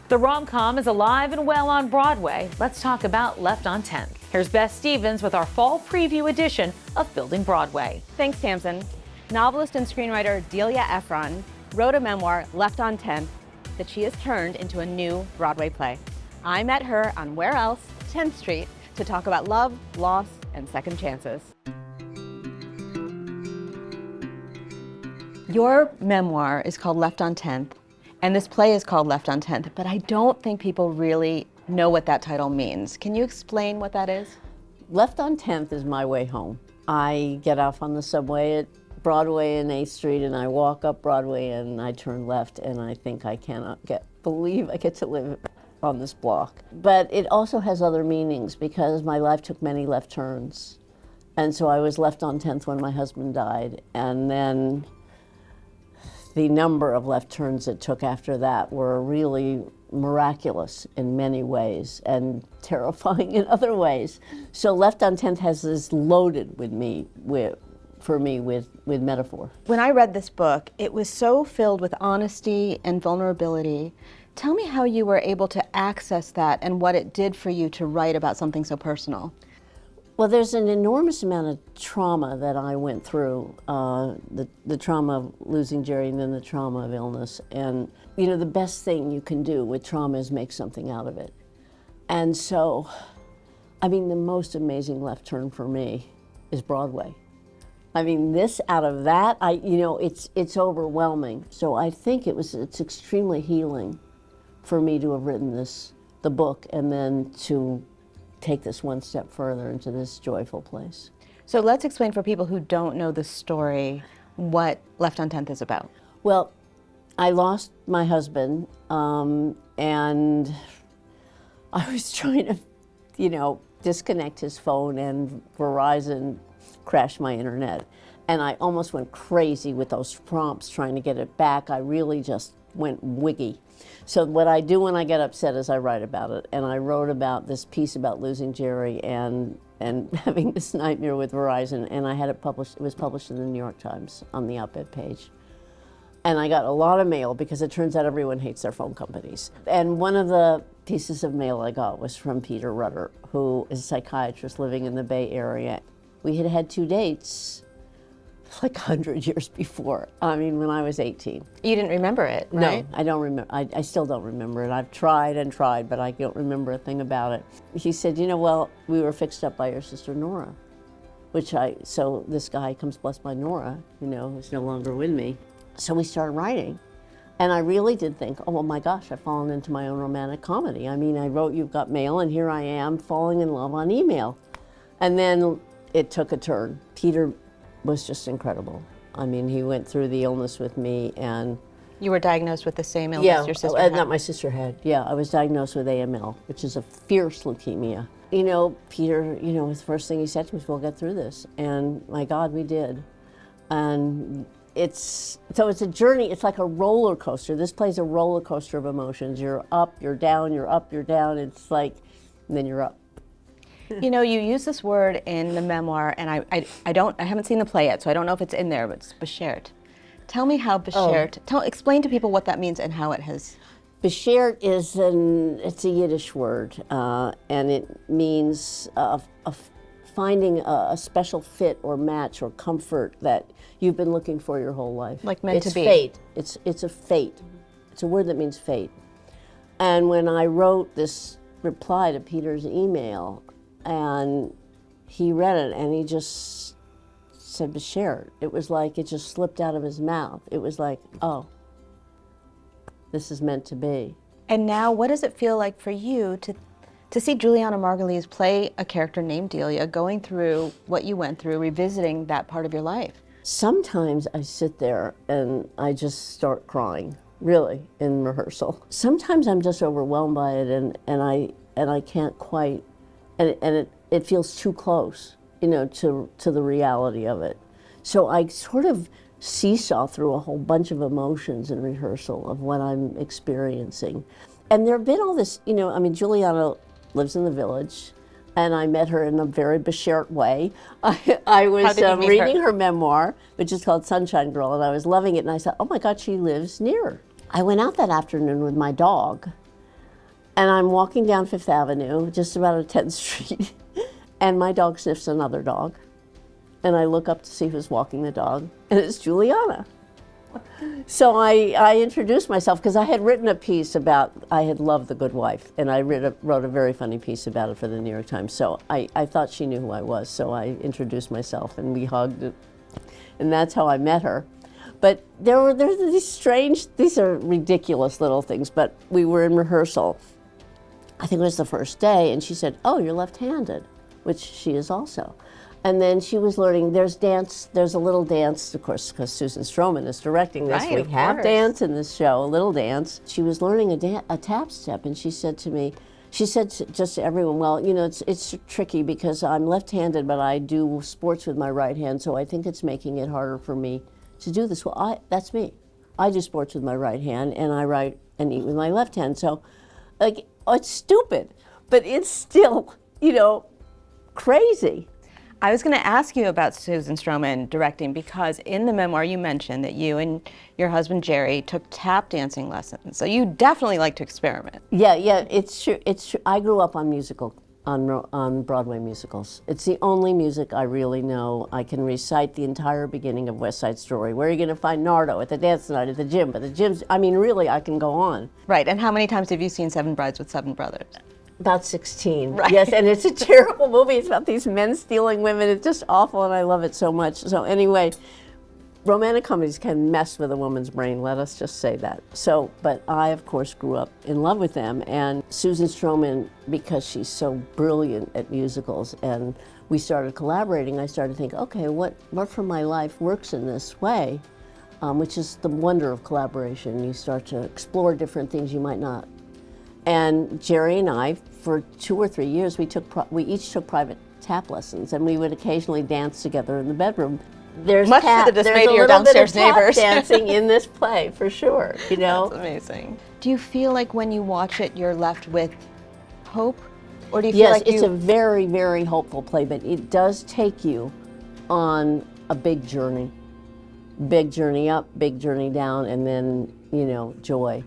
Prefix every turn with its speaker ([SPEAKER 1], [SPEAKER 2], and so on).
[SPEAKER 1] The rom-com is alive and well on Broadway. Let's talk about Left on 10th. Here's Beth Stevens with our fall preview edition of Building Broadway.
[SPEAKER 2] Thanks, Tamsin. Novelist and screenwriter Delia Ephron wrote a memoir, Left on 10th, that she has turned into a new Broadway play. I met her on Where Else, 10th Street, to talk about love, loss, and second chances. Your memoir is called Left on 10th, and this play is called Left on 10th, but I don't think people really know what that title means. Can you explain what that is?
[SPEAKER 3] Left on 10th is my way home. I get off on the subway at Broadway and 8th Street, and I walk up Broadway and I turn left, and I think I cannot believe I get to live on this block. But it also has other meanings because my life took many left turns. And so I was left on 10th when my husband died, and then the number of left turns it took after that were really miraculous in many ways and terrifying in other ways. So Left on 10th has this loaded for me with metaphor.
[SPEAKER 2] When I read this book, it was so filled with honesty and vulnerability. Tell me how you were able to access that and what it did for you to write about something so personal.
[SPEAKER 3] Well, there's an enormous amount of trauma that I went through, the trauma of losing Jerry and then the trauma of illness. And, you know, the best thing you can do with trauma is make something out of it. And so, I mean, the most amazing left turn for me is Broadway. I mean, this out of that, it's overwhelming. So I think it's extremely healing for me to have written the book, and then to take this one step further into this joyful place.
[SPEAKER 2] So let's explain for people who don't know the story what Left on 10th is about.
[SPEAKER 3] Well, I lost my husband, and I was trying to, disconnect his phone, and Verizon crashed my internet. And I almost went crazy with those prompts trying to get it back. I really just went wiggy. So what I do when I get upset is I write about it. And I wrote about this piece about losing Jerry and having this nightmare with Verizon, and I had it published. It was published in the New York Times on the op-ed page. And I got a lot of mail because it turns out everyone hates their phone companies. And one of the pieces of mail I got was from Peter Rutter, who is a psychiatrist living in the Bay Area. We had had 2 dates like 100 years before. I mean, when I was 18.
[SPEAKER 2] You didn't remember it, right?
[SPEAKER 3] No, I don't remember. I still don't remember it. I've tried and tried, but I don't remember a thing about it. He said, well, we were fixed up by your sister Nora, so this guy comes blessed by Nora, who's no longer with me. So we started writing. And I really did think, oh my gosh, I've fallen into my own romantic comedy. I mean, I wrote You've Got Mail, and here I am falling in love on email. And then it took a turn. Peter was just incredible. I mean, he went through the illness with me, and
[SPEAKER 2] you were diagnosed with the same illness your sister had?
[SPEAKER 3] Not my sister had. Yeah, I was diagnosed with AML, which is a fierce leukemia. Peter, the first thing he said to me was, we'll get through this. And my God, we did. And it's a journey. It's like a roller coaster. This play's a roller coaster of emotions. You're up, you're down, you're up, you're down. It's like, and then you're up.
[SPEAKER 2] You use this word in the memoir, and I haven't seen the play yet, so I don't know if it's in there, but it's Bashert. Tell me how Bashert, explain to people what that means and how it has.
[SPEAKER 3] Bashert it's a Yiddish word, and it means finding a special fit or match or comfort that you've been looking for your whole life.
[SPEAKER 2] Like meant to be.
[SPEAKER 3] It's fate. It's a fate. It's a word that means fate. And when I wrote this reply to Peter's email, and he read it, and he just said Bashert. It was like it just slipped out of his mouth. It was like, oh, this is meant to be.
[SPEAKER 2] And now, what does it feel like for you to see Juliana Margulies play a character named Delia, going through what you went through, revisiting that part of your life?
[SPEAKER 3] Sometimes I sit there and I just start crying, really, in rehearsal. Sometimes I'm just overwhelmed by it, and I can't quite. And it feels too close, to the reality of it. So I sort of seesaw through a whole bunch of emotions in rehearsal of what I'm experiencing. And there have been all this, Juliana lives in the Village, and I met her in a very Bashert way. I was reading her memoir, which is called Sunshine Girl, and I was loving it, and I said, oh my God, she lives near. I went out that afternoon with my dog, And I'm walking down Fifth Avenue, just about at 10th Street, and my dog sniffs another dog. And I look up to see who's walking the dog, and it's Juliana. So I introduced myself because I had written a piece about, I had loved The Good Wife, and I wrote a very funny piece about it for the New York Times. So I thought she knew who I was, so I introduced myself, and we hugged, and that's how I met her. But there's these are ridiculous little things, but we were in rehearsal. I think it was the first day, and she said, "Oh, you're left-handed," which she is also. And then she was learning, there's a little dance, of course, because Susan Stroman is directing this.
[SPEAKER 2] Right,
[SPEAKER 3] we have dance in this show, a little dance. She was learning a tap step, and she said to me, just to everyone, well, you know, it's tricky because I'm left-handed, but I do sports with my right hand, so I think it's making it harder for me to do this. Well, that's me. I do sports with my right hand, and I write and eat with my left hand. So, like, it's stupid, but it's still, you know, crazy.
[SPEAKER 2] I was going to ask you about Susan Stroman directing because in the memoir you mentioned that you and your husband Jerry took tap dancing lessons. So you definitely like to experiment.
[SPEAKER 3] Yeah, it's true. It's true. I grew up on on Broadway musicals. It's the only music I really know. I can recite the entire beginning of West Side Story. Where are you going to find Nardo? At the dance night, at the gym. But the gyms, I mean, really, I can go on.
[SPEAKER 2] Right, and how many times have you seen Seven Brides with Seven Brothers?
[SPEAKER 3] About 16.
[SPEAKER 2] Right.
[SPEAKER 3] Yes, and it's a terrible movie. It's about these men stealing women. It's just awful, and I love it so much. So anyway, romantic comedies can mess with a woman's brain, let us just say that. So, but I, of course, grew up in love with them, and Susan Stroman, because she's so brilliant at musicals, and we started collaborating, I started to think, okay, what from my life works in this way, which is the wonder of collaboration. You start to explore different things you might not. And Jerry and I, for 2 or 3 years, we each took private tap lessons, and we would occasionally dance together in the bedroom. There's
[SPEAKER 2] Much to the dismay of your downstairs neighbors.
[SPEAKER 3] Dancing in this play, for sure. You know,
[SPEAKER 2] that's amazing. Do you feel like when you watch it, you're left with hope, or do you feel
[SPEAKER 3] yes,
[SPEAKER 2] like
[SPEAKER 3] it's a very, very hopeful play, but it does take you on a big journey up, big journey down, and then, you know, joy.